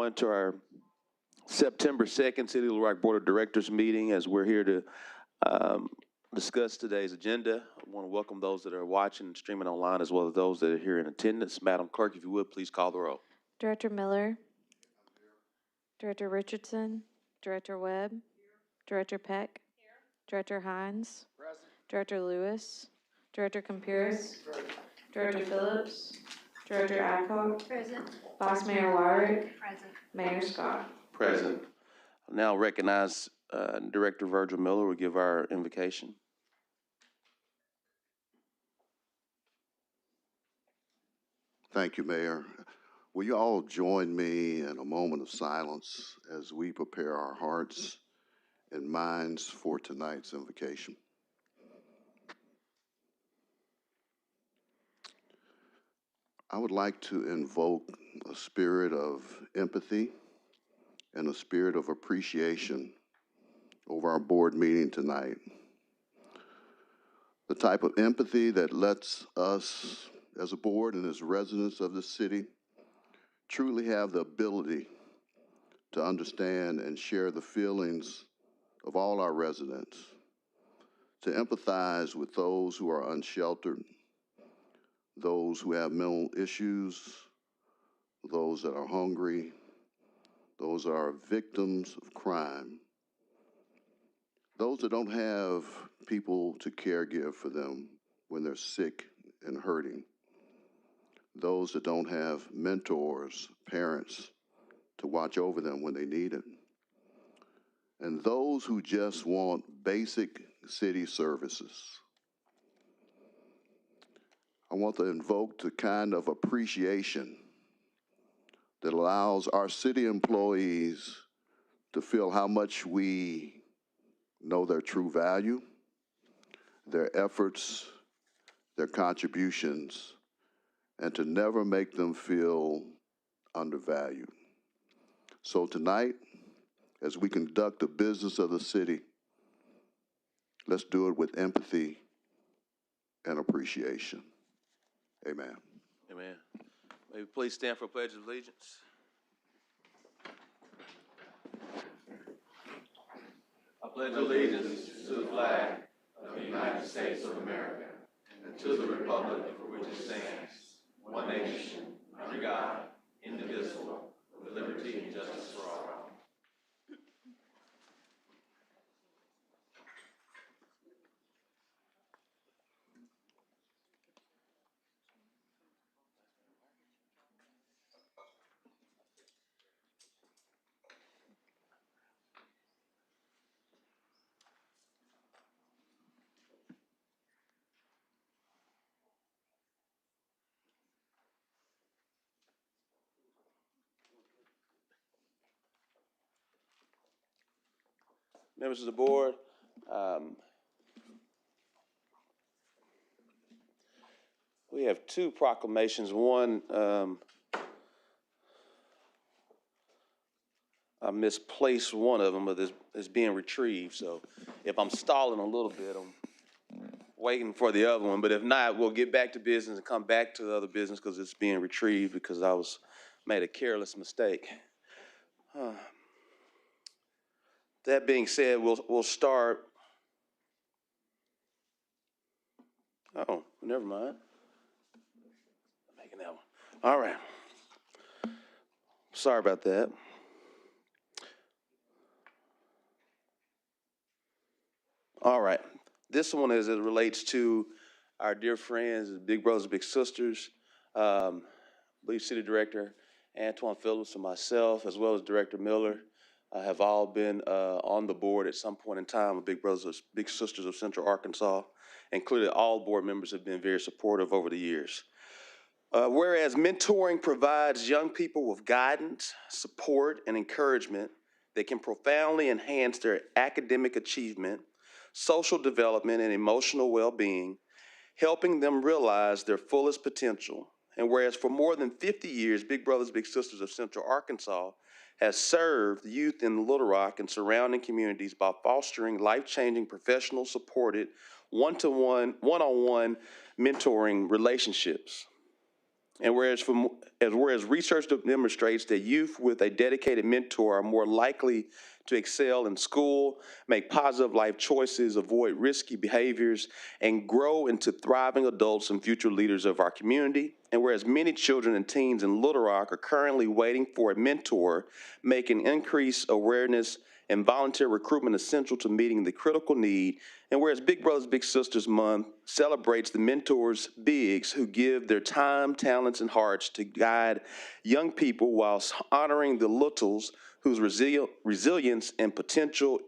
everyone, to our September 2nd City of Little Rock Board of Directors meeting. As we're here to discuss today's agenda, I want to welcome those that are watching and streaming online, as well as those that are here in attendance. Madam Clerk, if you would, please call the roll. Director Miller, Director Richardson, Director Webb, Director Peck, Director Hines, Director Lewis, Director Campiris, Director Phillips, Director Adcock, Present. Vice Mayor Wyrick, Present. Mayor Scott. Present. I'll now recognize Director Virgil Miller will give our invocation. Thank you, Mayor. Will you all join me in a moment of silence as we prepare our hearts and minds for tonight's invocation? I would like to invoke a spirit of empathy and a spirit of appreciation over our board meeting tonight. The type of empathy that lets us as a board and as residents of the city truly have the ability to understand and share the feelings of all our residents, to empathize with those who are unsheltered, those who have mental issues, those that are hungry, those that are victims of crime, those that don't have people to caregive for them when they're sick and hurting, those that don't have mentors, parents to watch over them when they need it, and those who just want basic city services. I want to invoke the kind of appreciation that allows our city employees to feel how much we know their true value, their efforts, their contributions, and to never make them feel undervalued. So tonight, as we conduct the business of the city, let's do it with empathy and appreciation. Amen. Amen. May we please stand for a pledge of allegiance. I pledge allegiance to the flag of the United States of America and to the republic for which it stands, one nation, under God, indivisible, with liberty and justice for all. Members of the board, we have two proclamations. One, I misplaced one of them, but it's being retrieved. So if I'm stalling a little bit, I'm waiting for the other one. But if not, we'll get back to business and come back to the other business because it's being retrieved because I made a careless mistake. That being said, we'll start. Oh, never mind. I'm making that one. All right. Sorry about that. All right. This one as it relates to our dear friends, Big Brothers, Big Sisters, Lead City Director Antoine Phillips and myself, as well as Director Miller, have all been on the board at some point in time of Big Brothers, Big Sisters of Central Arkansas. Included all board members have been very supportive over the years. Whereas mentoring provides young people with guidance, support, and encouragement that can profoundly enhance their academic achievement, social development, and emotional well-being, helping them realize their fullest potential. And whereas for more than 50 years, Big Brothers Big Sisters of Central Arkansas has served youth in Little Rock and surrounding communities by fostering life-changing, professional, supported, one-on-one mentoring relationships. And whereas As whereas research demonstrates that youth with a dedicated mentor are more likely to excel in school, make positive life choices, avoid risky behaviors, and grow into thriving adults and future leaders of our community. And whereas many children and teens in Little Rock are currently waiting for a mentor, making increased awareness and volunteer recruitment essential to meeting the critical need. And whereas Big Brothers Big Sisters Month celebrates the mentors, bigs, who give their time, talents, and hearts to guide young people whilst honoring the littles whose resilience and potential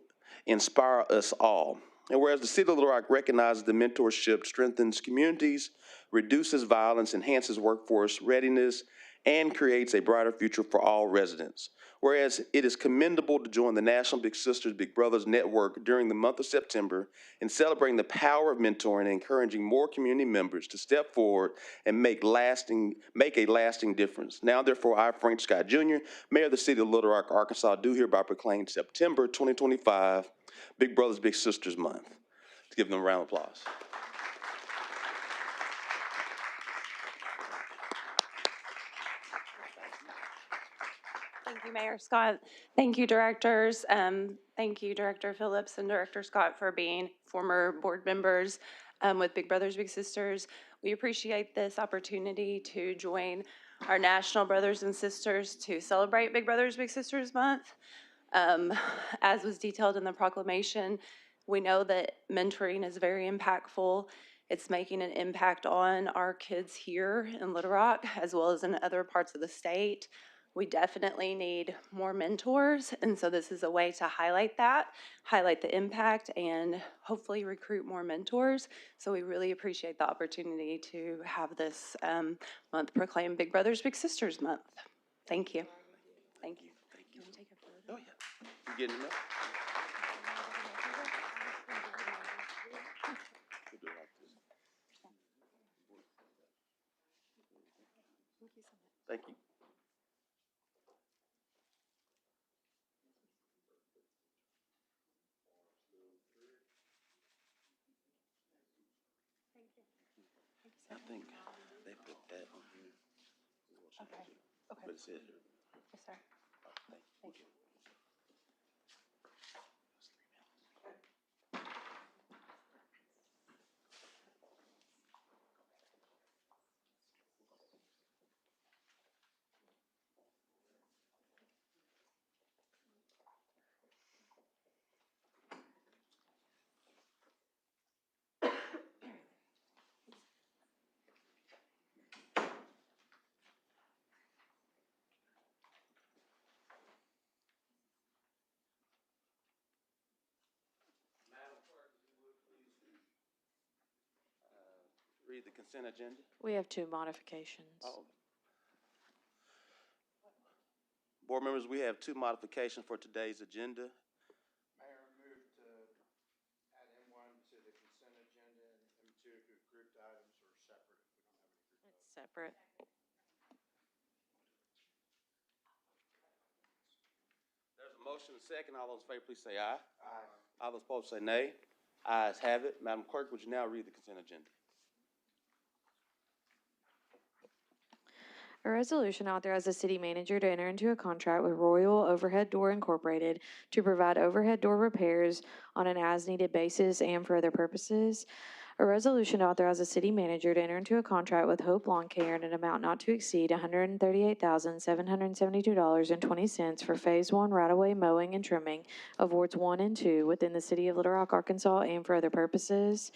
inspire us all. And whereas the City of Little Rock recognizes the mentorship strengthens communities, reduces violence, enhances workforce readiness, and creates a brighter future for all residents. Whereas it is commendable to join the National Big Sisters Big Brothers Network during the month of September in celebrating the power of mentoring and encouraging more community members to step forward and make a lasting difference. Now, therefore, I, Frank Scott Jr., Mayor of the City of Little Rock, Arkansas, do hereby proclaim September 2025 Big Brothers Big Sisters Month. Let's give them a round of applause. Thank you, Mayor Scott. Thank you, directors. Thank you, Director Phillips and Director Scott, for being former board members with Big Brothers Big Sisters. We appreciate this opportunity to join our national brothers and sisters to celebrate Big Brothers Big Sisters Month. As was detailed in the proclamation, we know that mentoring is very impactful. It's making an impact on our kids here in Little Rock as well as in other parts of the state. We definitely need more mentors, and so this is a way to highlight that, highlight the impact, and hopefully recruit more mentors. So we really appreciate the opportunity to have this month proclaimed Big Brothers Big Sisters Month. Thank you. Thank you. You want to take a photo? Oh, yeah. You getting enough? We'll do it like this. Thank you. I think they put that on here. Okay. Okay. But it says, Yes, sir. thank you. Read the consent agenda. We have two modifications. Oh. Board members, we have two modifications for today's agenda. Mayor, move to add M1 to the consent agenda and M2 to grouped items or separate if we don't have any grouped It's separate. There's a motion and a second. All those in favor, please say aye. Aye. All those opposed say nay. Ayes have it. Madam Clerk, would you now read the consent agenda? A resolution authorizes the city manager to enter into a contract with Royal Overhead Door Incorporated to provide overhead door repairs on an as-needed basis and for other purposes. A resolution authorizes the city manager to enter into a contract with Hope Lawn Care in an amount not to exceed $138,772.20 for Phase 1 right-of-way mowing and trimming of Wards 1 and 2 within the city of Little Rock, Arkansas, and for other purposes.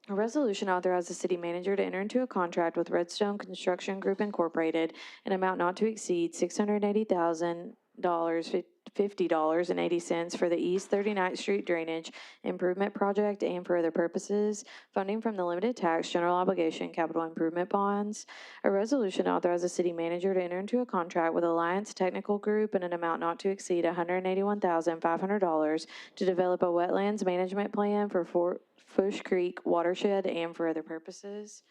A resolution authorizes the city manager to enter into a contract with Redstone Construction Group Incorporated in an amount not to exceed $680,050.80 for the East 39th Street Drainage Improvement Project and for other purposes. Funding from the limited tax general obligation capital improvement bonds. A resolution authorizes the city manager to enter into a contract with Alliance Technical Group in an amount not to exceed $181,500 to develop a wetlands management plan for Fush Creek watershed and for other purposes.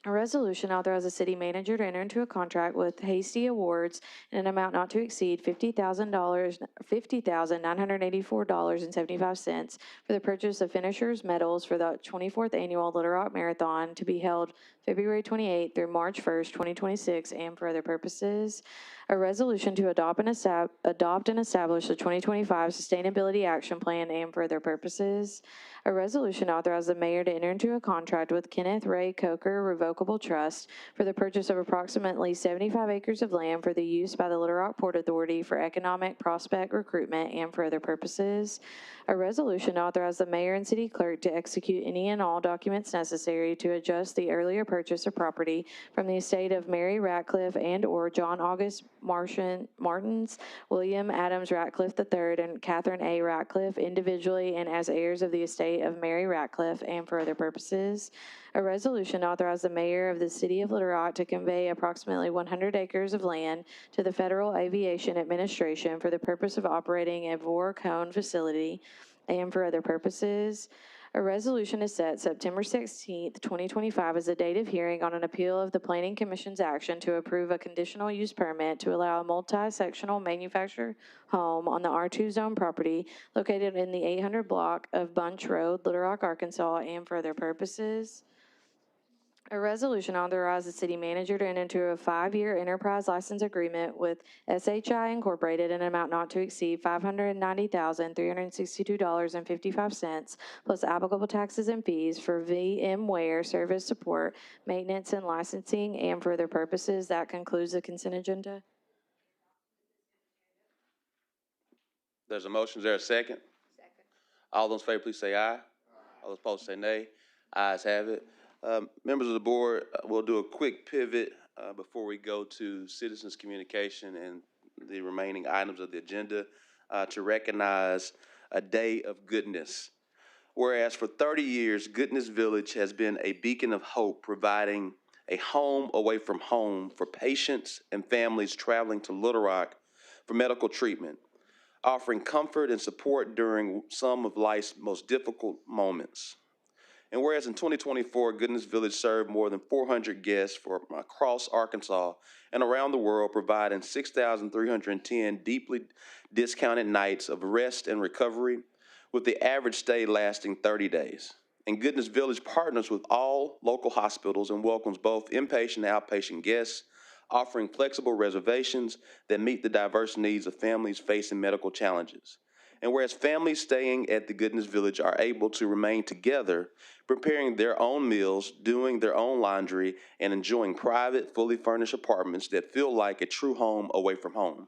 A resolution authorizes the city manager to enter into a contract with Hasty Awards in an amount not to exceed $50,984.75 for the purchase of finishers medals for the 24th Annual Little Rock Marathon to be held February 28th through March 1st, 2026, and for other purposes. A resolution to adopt and establish the 2025 Sustainability Action Plan and for other purposes. A resolution authorizes the mayor to enter into a contract with Kenneth Ray Coker Revocable Trust for the purchase of approximately 75 acres of land for the use by the Little Rock Port Authority for economic prospect recruitment and for other purposes. A resolution authorizes the mayor and city clerk to execute any and all documents necessary to adjust the earlier purchase of property from the estate of Mary Ratcliffe and/or John August Martins, William Adams Ratcliffe III, and Catherine A. Ratcliffe individually and as heirs of the estate of Mary Ratcliffe and for other purposes. A resolution authorized the mayor of the city of Little Rock to convey approximately 100 acres of land to the Federal Aviation Administration for the purpose of operating a Vor Cone facility and for other purposes. A resolution is set September 16th, 2025 as the date of hearing on an appeal of the Planning Commission's action to approve a conditional use permit to allow a multi-sectional manufactured home on the R2 zone property located in the 800 block of Bunch Road, Little Rock, Arkansas, and for other purposes. A resolution authorizes the city manager to enter into a 5-year enterprise license agreement with SHI Incorporated in an amount not to exceed $590,362.55 plus applicable taxes and fees for VMware service support, maintenance, and licensing and for other purposes. That concludes the consent agenda. There's a motion. Is there a second? Second. All those in favor, please say aye. All those opposed say nay. Ayes have it. Members of the board, we'll do a quick pivot before we go to citizens communication and the remaining items of the agenda to recognize a day of goodness. Whereas for 30 years, Goodness Village has been a beacon of hope, providing a home away from home for patients and families traveling to Little Rock for medical treatment, offering comfort and support during some of life's most difficult moments. And whereas in 2024, Goodness Village served more than 400 guests from across Arkansas and around the world, providing 6,310 deeply discounted nights of rest and recovery, with the average stay lasting 30 days. And Goodness Village partners with all local hospitals and welcomes both inpatient and outpatient guests, offering flexible reservations that meet the diverse needs of families facing medical challenges. And whereas families staying at the Goodness Village are able to remain together, preparing their own meals, doing their own laundry, and enjoying private, fully furnished apartments that feel like a true home away from home.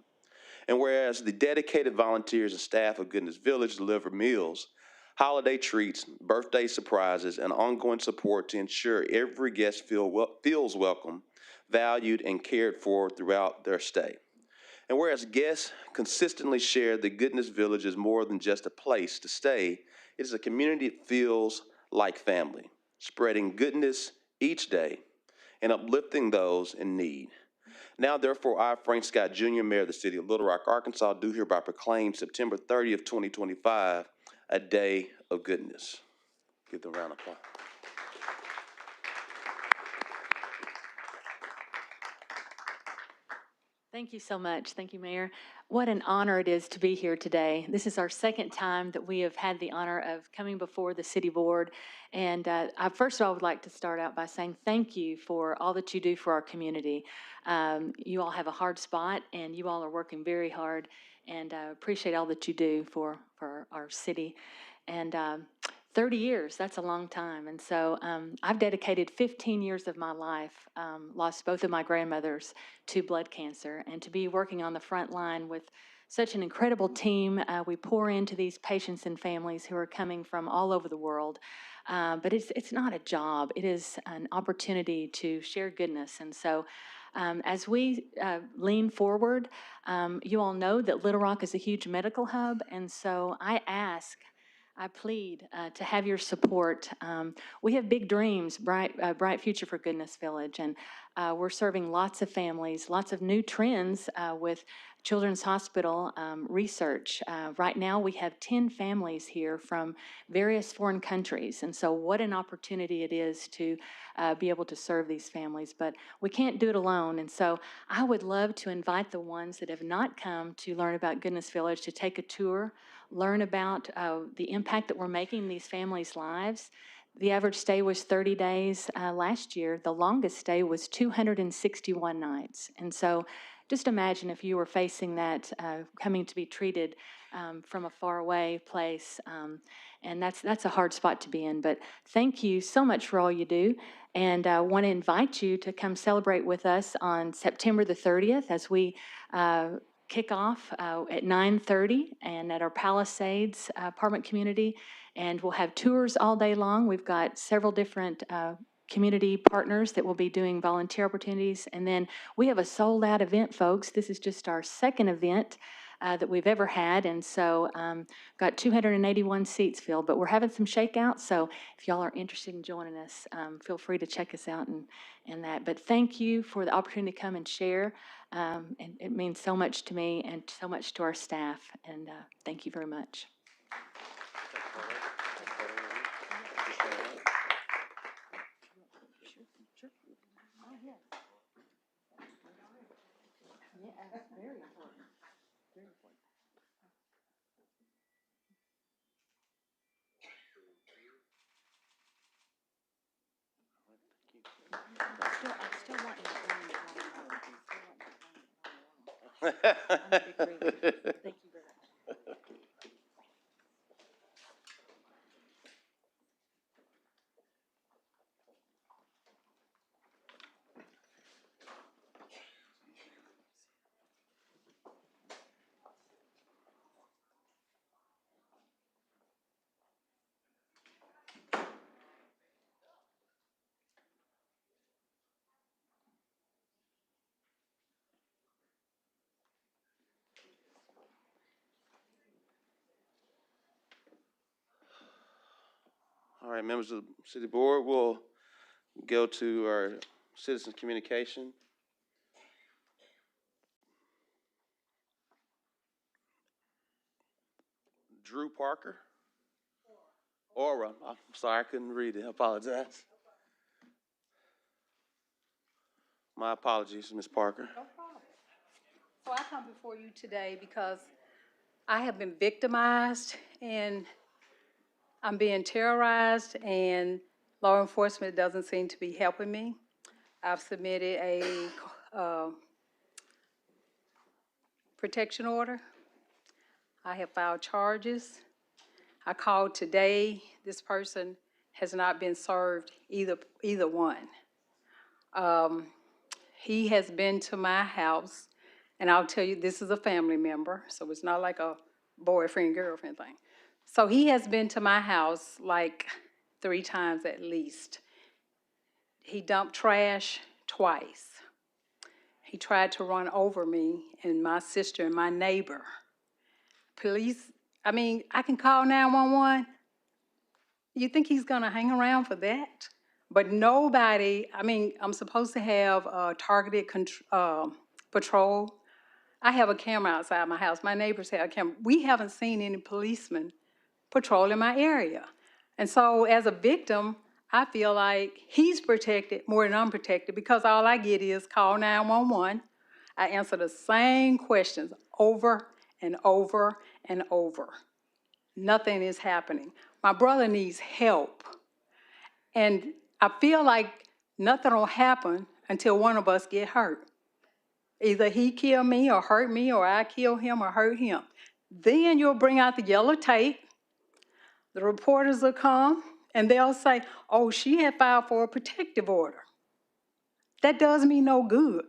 And whereas the dedicated volunteers and staff of Goodness Village deliver meals, holiday treats, birthday surprises, and ongoing support to ensure every guest feels welcome, valued, and cared for throughout their stay. And whereas guests consistently share that Goodness Village is more than just a place to stay, it is a community that feels like family, spreading goodness each day and uplifting those in need. Now, therefore, I, Frank Scott Jr., Mayor of the City of Little Rock, Arkansas, do hereby proclaim September 30th, 2025, a day of goodness. Give them a round of applause. Thank you so much. Thank you, Mayor. What an honor it is to be here today. This is our second time that we have had the honor of coming before the City Board. And first of all, I would like to start out by saying thank you for all that you do for our community. You all have a hard spot, and you all are working very hard, and I appreciate all that you do for our city. And 30 years, that's a long time. And so I've dedicated 15 years of my life, lost both of my grandmothers to blood cancer, and to be working on the front line with such an incredible team. We pour into these patients and families who are coming from all over the world. But it's not a job. It is an opportunity to share goodness. And so as we lean forward, you all know that Little Rock is a huge medical hub. And so I plead to have your support. We have big dreams, bright future for Goodness Village, and we're serving lots of families, lots of new trends with Children's Hospital research. Right now, we have 10 families here from various foreign countries, and so what an opportunity it is to be able to serve these families. But we can't do it alone, and so I would love to invite the ones that have not come to learn about Goodness Village to take a tour, learn about the impact that we're making in these families' lives. The average stay was 30 days last year. The longest stay was 261 nights. And so just imagine if you were facing that, coming to be treated from a faraway place. And that's a hard spot to be in. But thank you so much for all you do. And I want to invite you to come celebrate with us on September the 30th as we kick off at 9:30 and at our Palisades apartment community. And we'll have tours all day long. We've got several different community partners that will be doing volunteer opportunities. And then we have a sold-out event, folks. This is just our second event that we've ever had. And so got 281 seats filled, but we're having some shakeouts. So if y'all are interested in joining us, feel free to check us out and that. But thank you for the opportunity to come and share. And it means so much to me and so much to our staff. And thank you very much. Thank you very much. All right, members of the city board, we'll go to our citizens communication. Drew Parker. Aura. I'm sorry, I couldn't read it. I apologize. My apologies, Ms. Parker. No problem. So I come before you today because I have been victimized and I'm being terrorized and law enforcement doesn't seem to be helping me. I've submitted a protection order. I have filed charges. I called today. This person has not been served either one. He has been to my house, and I'll tell you, this is a family member, so it's not like a boyfriend, girlfriend thing. So he has been to my house like 3 times at least. He dumped trash twice. He tried to run over me and my sister and my neighbor. Police, I can call 911. You think he's gonna hang around for that? But nobody, I'm supposed to have a targeted patrol. I have a camera outside my house. My neighbors have a camera. We haven't seen any policemen patrolling my area. And so as a victim, I feel like he's protected more than I'm protected because all I get is call 911. I answer the same questions over and over and over. Nothing is happening. My brother needs help. And I feel like nothing will happen until one of us get hurt. Either he kill me or I kill him or hurt him. Then you'll bring out the yellow tape. The reporters will come and they'll say, oh, she had filed for a protective order. That does me no good.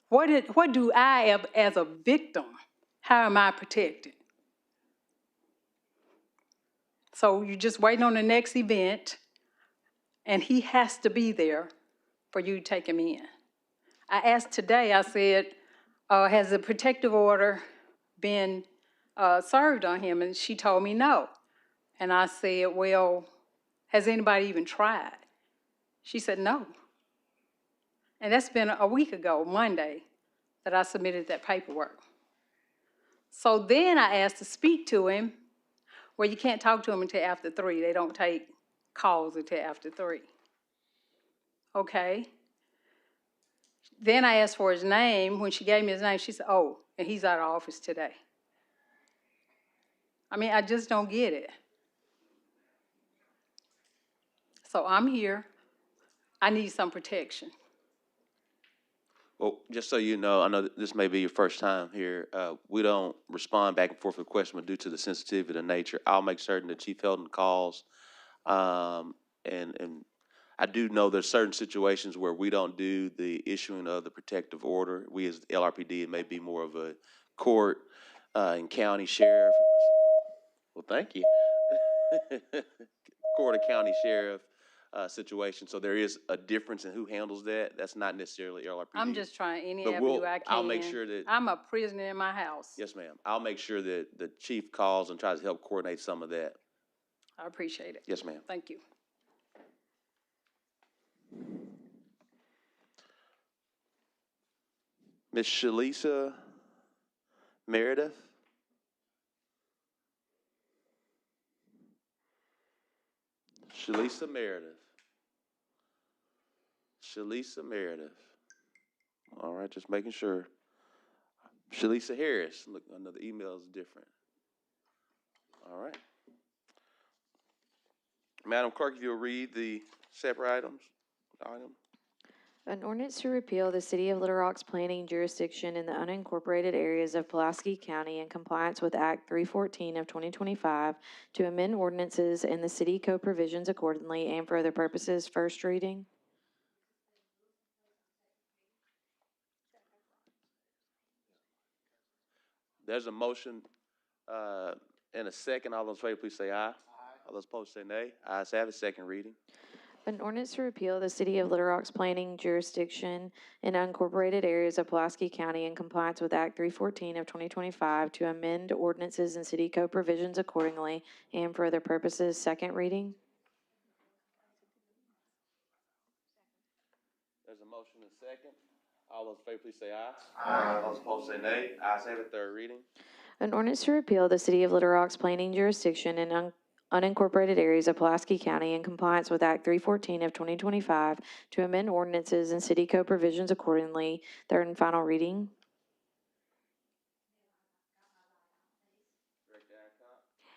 What do I, as a victim, how am I protected? So you're just waiting on the next event, and he has to be there for you to take him in. I asked today, I said, has the protective order been served on him? And she told me no. And I said, well, has anybody even tried? She said no. And that's been a week ago, Monday, that I submitted that paperwork. So then I asked to speak to him. Well, you can't talk to him until after 3. They don't take calls until after 3. Okay. Then I asked for his name. When she gave me his name, she said, oh, and he's out of office today. I mean, I just don't get it. So I'm here. I need some protection. Well, just so you know, I know that this may be your first time here. We don't respond back and forth with questions, but due to the sensitivity of the nature, I'll make certain that Chief Heldon calls. And I do know there's certain situations where we don't do the issuing of the protective order. We as the LRPD, it may be more of a court and county sheriff. Well, thank you. Court or county sheriff situation. So there is a difference in who handles that. That's not necessarily LRPD. I'm just trying any But avenue I can. I'll make sure that. I'm a prisoner in my house. Yes, ma'am. I'll make sure that the chief calls and tries to help coordinate some of that. I appreciate it. Yes, ma'am. Thank you. Ms. Shalisa Meredith? Shalisa Meredith. Shalisa Meredith. All right, just making sure. Shalisa Harris. Look, another email is different. All right. Madam Clerk, if you'll read the separate item. An ordinance to repeal the City of Little Rock's planning jurisdiction in the unincorporated areas of Pulaski County in compliance with Act 314 of 2025, to amend ordinances and the city code provisions accordingly and for other purposes. First reading. There's a motion and a second. All those in favor, please say aye. Aye. All those opposed say nay. Ayes have it. Second reading. An ordinance to repeal the City of Little Rock's planning jurisdiction in unincorporated areas of Pulaski County in compliance with Act 314 of 2025, to amend ordinances and city code provisions accordingly and for other purposes. Second reading. There's a motion and a second. All those in favor, please say aye. Aye. All those opposed say nay. Ayes have it. Third reading. An ordinance to repeal the City of Little Rock's planning jurisdiction in unincorporated areas of Pulaski County in compliance with Act 314 of 2025, to amend ordinances and city code provisions accordingly. Third and final reading.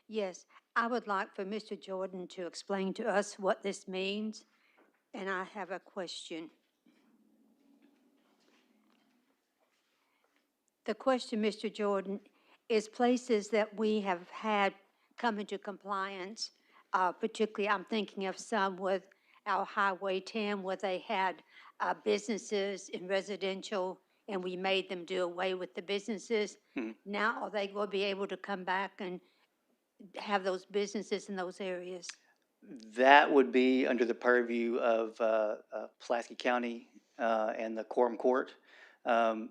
Yes, I would like for Mr. Jordan to explain to us what this means, and I have a question. The question, Mr. Jordan, is places that we have had come into compliance, particularly I'm thinking of some with our Highway 10 where they had businesses in residential and we made them do away with the businesses. Now are they going to be able to come back and have those businesses in those areas? That would be under the purview of Pulaski County and the Quorum Court.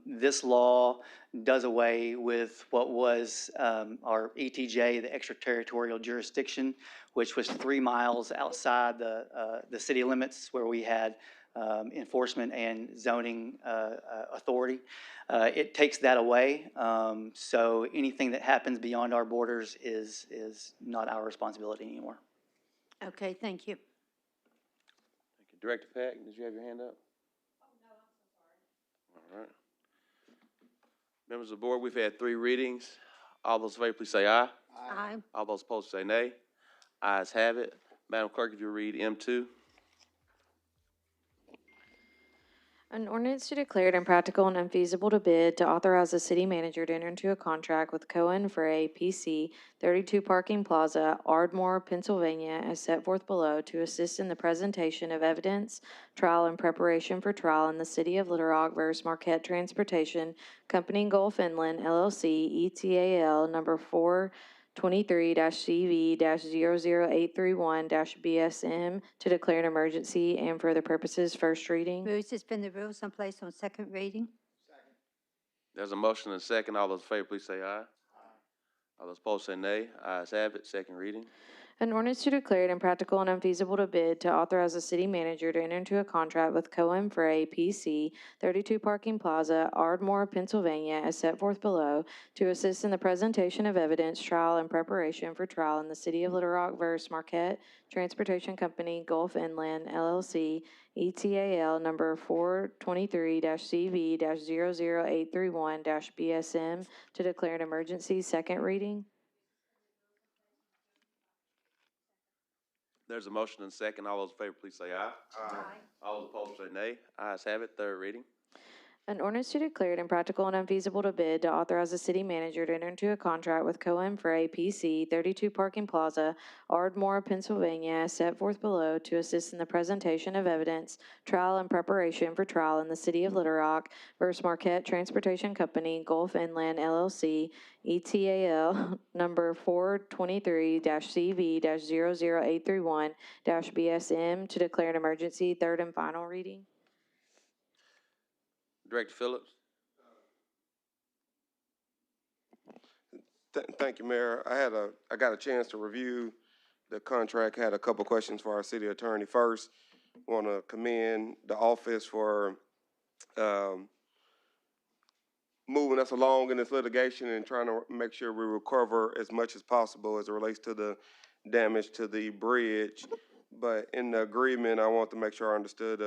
This law does away with what was our ETJ, the extraterritorial jurisdiction, which was 3 miles outside the city limits where we had enforcement and zoning authority. It takes that away, so anything that happens beyond our borders is not our responsibility anymore. Okay, thank you. Thank you. Director Pack, did you have your hand up? Oh, no, I'm so sorry. All right. Members of the board, we've had 3 readings. All those in favor, please say aye. Aye. All those opposed say nay. Ayes have it. Madam Clerk, if you read M2. An ordinance to declare it impractical and unfeasible to bid, to authorize the city manager to enter into a contract with Cohen Frey, PC, 32 Parking Plaza, Ardmore, Pennsylvania, as set forth below, to assist in the presentation of evidence, trial, and preparation for trial in the City of Little Rock versus Marquette Transportation Company Gulf Inland, LLC, ETAL number 423-CV-00831-BSM, to declare an emergency and for other purposes. First reading. Move to suspend the rules and place on second reading. There's a motion and a second. All those in favor, please say aye. Aye. All those opposed say nay. Ayes have it. Second reading. An ordinance to declare it impractical and unfeasible to bid to authorize the city manager to enter into a contract with Cohen Frey PC, 32 Parking Plaza, Ardmore, Pennsylvania, as set forth below, to assist in the presentation of evidence, trial, and preparation for trial in the city of Little Rock versus Marquette Transportation Company, Gulf Inland LLC, ETAL number 423-CV-00831-BSM, to declare an emergency. Second reading. There's a motion and second. All those in favor, please say aye. Aye. All those opposed say nay. Ayes have it. Third reading. An ordinance to declare it impractical and unfeasible to bid to authorize the city manager to enter into a contract with Cohen Frey PC, 32 Parking Plaza, Ardmore, Pennsylvania, as set forth below, to assist in the presentation of evidence, trial, and preparation for trial in the city of Little Rock versus Marquette Transportation Company, Gulf Inland LLC, ETAL number 423-CV-00831-BSM, to declare an emergency. Third and final reading. Director Phillips. Thank you, Mayor. I got a chance to review the contract, had a couple questions for our city attorney. First, want to commend the office for moving us along in this litigation and trying to make sure we recover as much as possible as it relates to the damage to the bridge. But in the agreement, I want to make sure I understand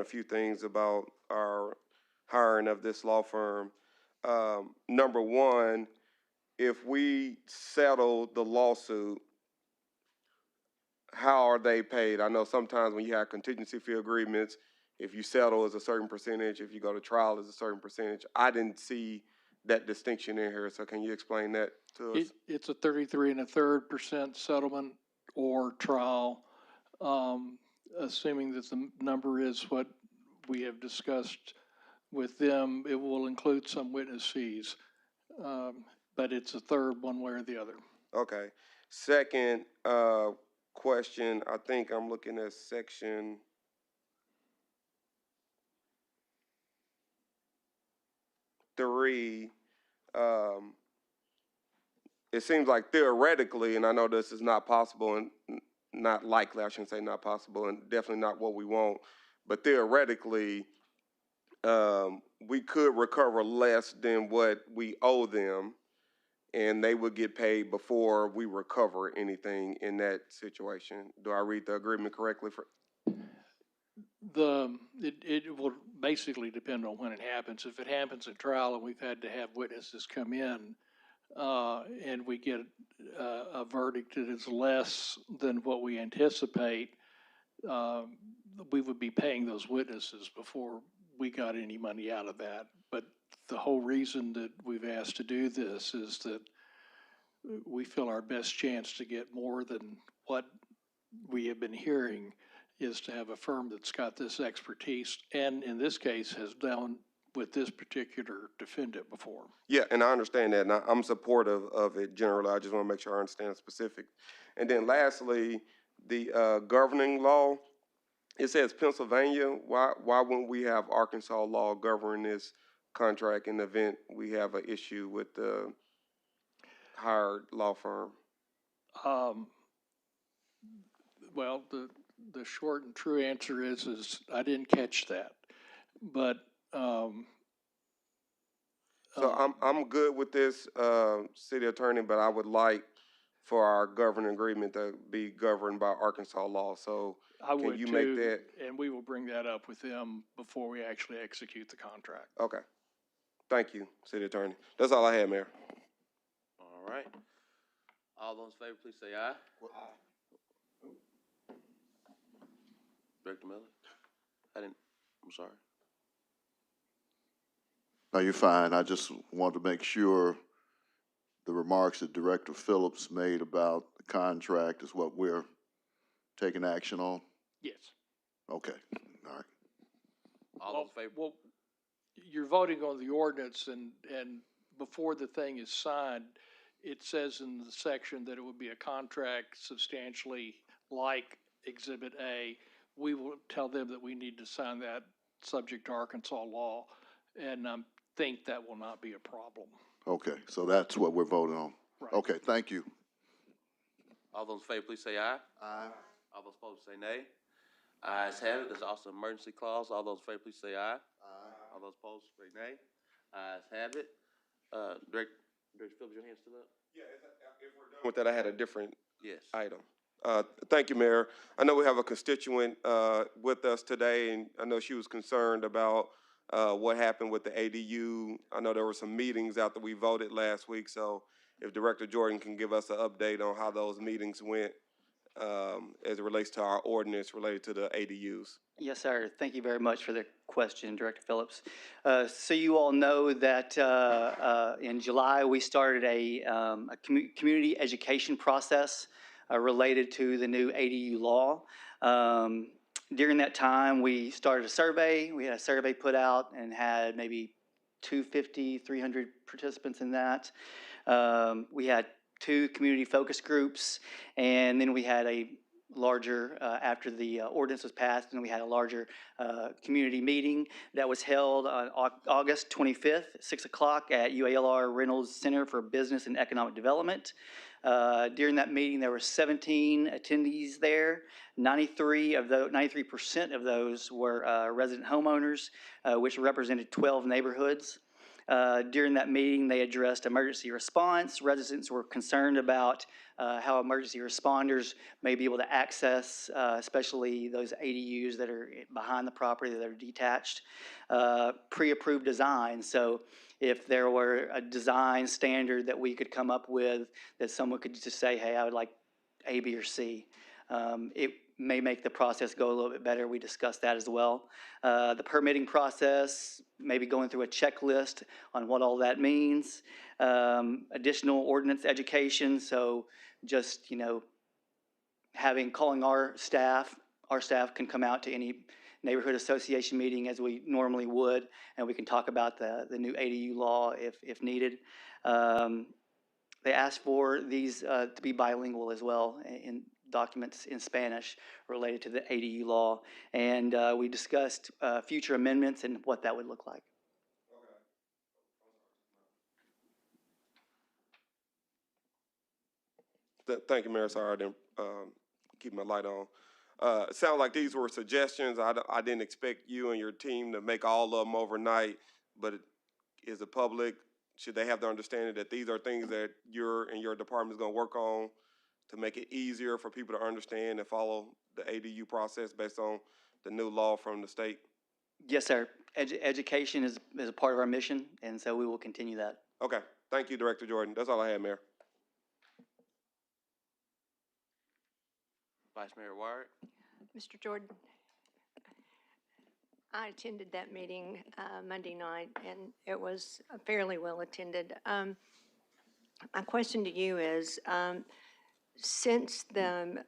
a few things about our hiring of this law firm. Number one, if we settle the lawsuit, how are they paid? I know sometimes when you have contingency fee agreements, if you settle is a certain percentage, if you go to trial is a certain percentage. I didn't see that distinction in here, so can you explain that to us? It's a 33 1/3% settlement or trial, assuming that the number is what we have discussed with them. It will include some witness fees, but it's a third one way or the other. Okay. Second question, I think I'm looking at section 3. It seems like theoretically, and I know this is not possible and not likely, I shouldn't say not possible, and definitely not what we want, but theoretically, we could recover less than what we owe them, and they would get paid before we recover anything in that situation. Do I read the agreement correctly? It will basically depend on when it happens. If it happens at trial and we've had to have witnesses come in, and we get a verdict that is less than what we anticipate, we would be paying those witnesses before we got any money out of that. But the whole reason that we've asked to do this is that we feel our best chance to get more than what we have been hearing is to have a firm that's got this expertise and in this case has done with this particular defendant before. Yeah, and I understand that, and I'm supportive of it generally. I just want to make sure I understand specific. And then lastly, the governing law, it says Pennsylvania. Why wouldn't we have Arkansas law govern this contract in the event we have an issue with the hired law firm? Well, the short and true answer is I didn't catch that, but so I'm good with this, city attorney, but I would like for our governing agreement to be governed by Arkansas law. So I can would you too, make that? and we will bring that up with them before we actually execute the contract. Okay. Thank you, city attorney. That's all I had, Mayor. All right. All those in favor, please say aye. Aye. Director Miller? I'm sorry. No, you're fine. I just want to make sure the remarks that Director Phillips made about the contract is what we're taking action on? Yes. Okay, all right. All those in favor? Well, you're voting on the ordinance and before the thing is signed, it says in the section that it would be a contract substantially like Exhibit A. We will tell them that we need to sign that subject to Arkansas law, and think that will not be a problem. Okay, so that's what we're voting on. Right. Okay, thank you. All those in favor, please say aye. Aye. All those opposed, say nay. Ayes have it. There's also an emergency clause. All those in favor, please say aye. Aye. All those opposed, say nay. Ayes have it. Director Phillips, your hand still up? Yeah, if we're done with that, I had a different Yes. item. Thank you, Mayor. I know we have a constituent with us today, and I know she was concerned about what happened with the ADU. I know there were some meetings after we voted last week, so if Director Jordan can give us an update on how those meetings went as it relates to our ordinance related to the ADUs. Yes, sir. Thank you very much for the question, Director Phillips. So you all know that in July, we started a community education process related to the new ADU law. During that time, we started a survey. We had a survey put out and had maybe 250, 300 participants in that. We had 2 community focus groups, and then we had a larger, after the ordinance was passed, and we had a larger community meeting that was held on August 25th, 6 o'clock at UALR Reynolds Center for Business and Economic Development. During that meeting, there were 17 attendees there. 93% of those were resident homeowners, which represented 12 neighborhoods. During that meeting, they addressed emergency response. Residents were concerned about how emergency responders may be able to access, especially those ADUs that are behind the property that are detached. Pre-approved design, so if there were a design standard that we could come up with that someone could just say, hey, I would like A, B, or C. It may make the process go a little bit better. We discussed that as well. The permitting process, maybe going through a checklist on what all that means. Additional ordinance education, so just, calling our staff can come out to any neighborhood association meeting as we normally would, and we can talk about the new ADU law if needed. They asked for these to be bilingual as well in documents in Spanish related to the ADU law, and we discussed future amendments and what that would look like. Thank you, Mayor. Sorry, I didn't keep my light on. It sounds like these were suggestions. I didn't expect you and your team to make all of them overnight, but is the public, should they have the understanding that these are things that you and your department is going to work on to make it easier for people to understand and follow the ADU process based on the new law from the state? Yes, sir. Education is a part of our mission, and so we will continue that. Okay. Thank you, Director Jordan. That's all I had, Mayor. Vice Mayor Ward. Mr. Jordan, I attended that meeting Monday night, and it was fairly well attended. My question to you is, since the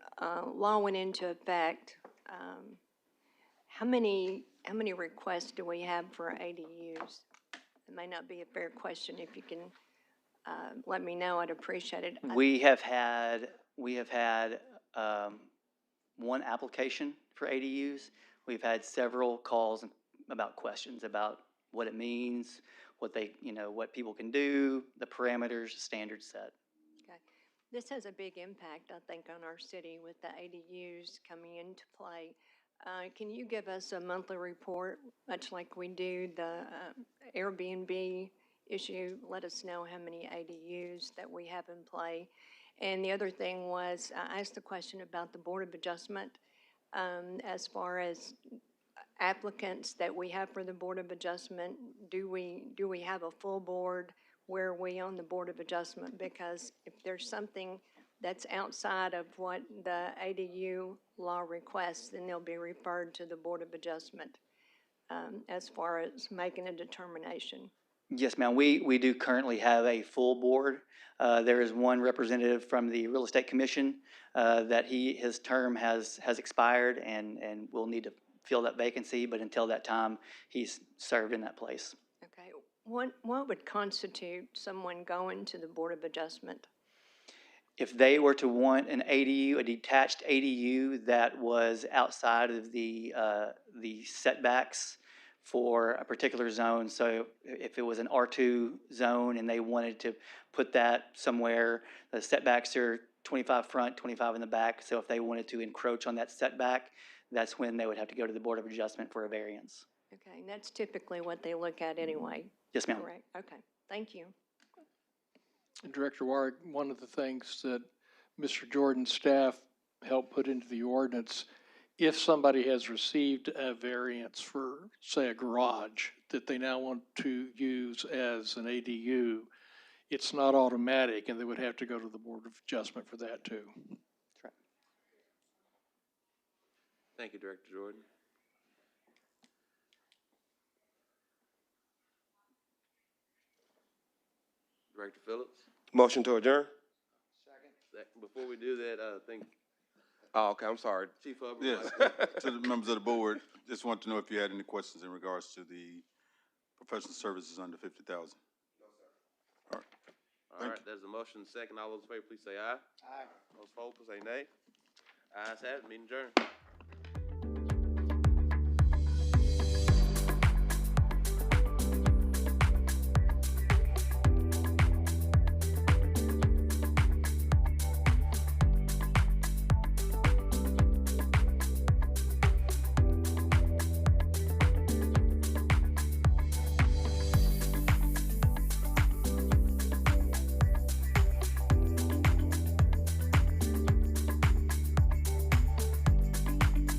law went into effect, how many requests do we have for ADUs? It may not be a fair question. If you can let me know, I'd appreciate it. We have had one application for ADUs. We've had several calls about questions about what it means, what people can do, the parameters, standards set. Okay. This has a big impact, I think, on our city with the ADUs coming into play. Can you give us a monthly report, much like we do the Airbnb issue? Let us know how many ADUs that we have in play. And the other thing was, I asked the question about the Board of Adjustment. As far as applicants that we have for the Board of Adjustment, do we have a full board? Where are we on the Board of Adjustment? Because if there's something that's outside of what the ADU law requests, then they'll be referred to the Board of Adjustment as far as making a determination. Yes, ma'am. We do currently have a full board. There is one representative from the Real Estate Commission that his term has expired and will need to fill that vacancy, but until that time, he's served in that place. Okay. What would constitute someone going to the Board of Adjustment? If they were to want an ADU, a detached ADU that was outside of the setbacks for a particular zone, so if it was an R2 zone and they wanted to put that somewhere, the setbacks are 25 front, 25 in the back. So if they wanted to encroach on that setback, that's when they would have to go to the Board of Adjustment for a variance. Okay, and that's typically what they look at anyway, Yes, ma'am. correct? Okay, thank you. And Director Warwick, one of the things that Mr. Jordan's staff helped put into the ordinance, if somebody has received a variance for, say, a garage that they now want to use as an ADU, it's not automatic, and they would have to go to the Board of Adjustment for that too. That's right. Thank you, Director Jordan. Director Phillips? Motion to adjourn? Before we do that, I think Oh, okay, I'm sorry. Chief Hubbard. Yes, to the members of the board, just want to know if you had any questions in regards to the professional services under 50,000. All right, there's a motion, second. All those in favor, please say aye. Aye. Those opposed, say nay. Ayes have it, meeting adjourned.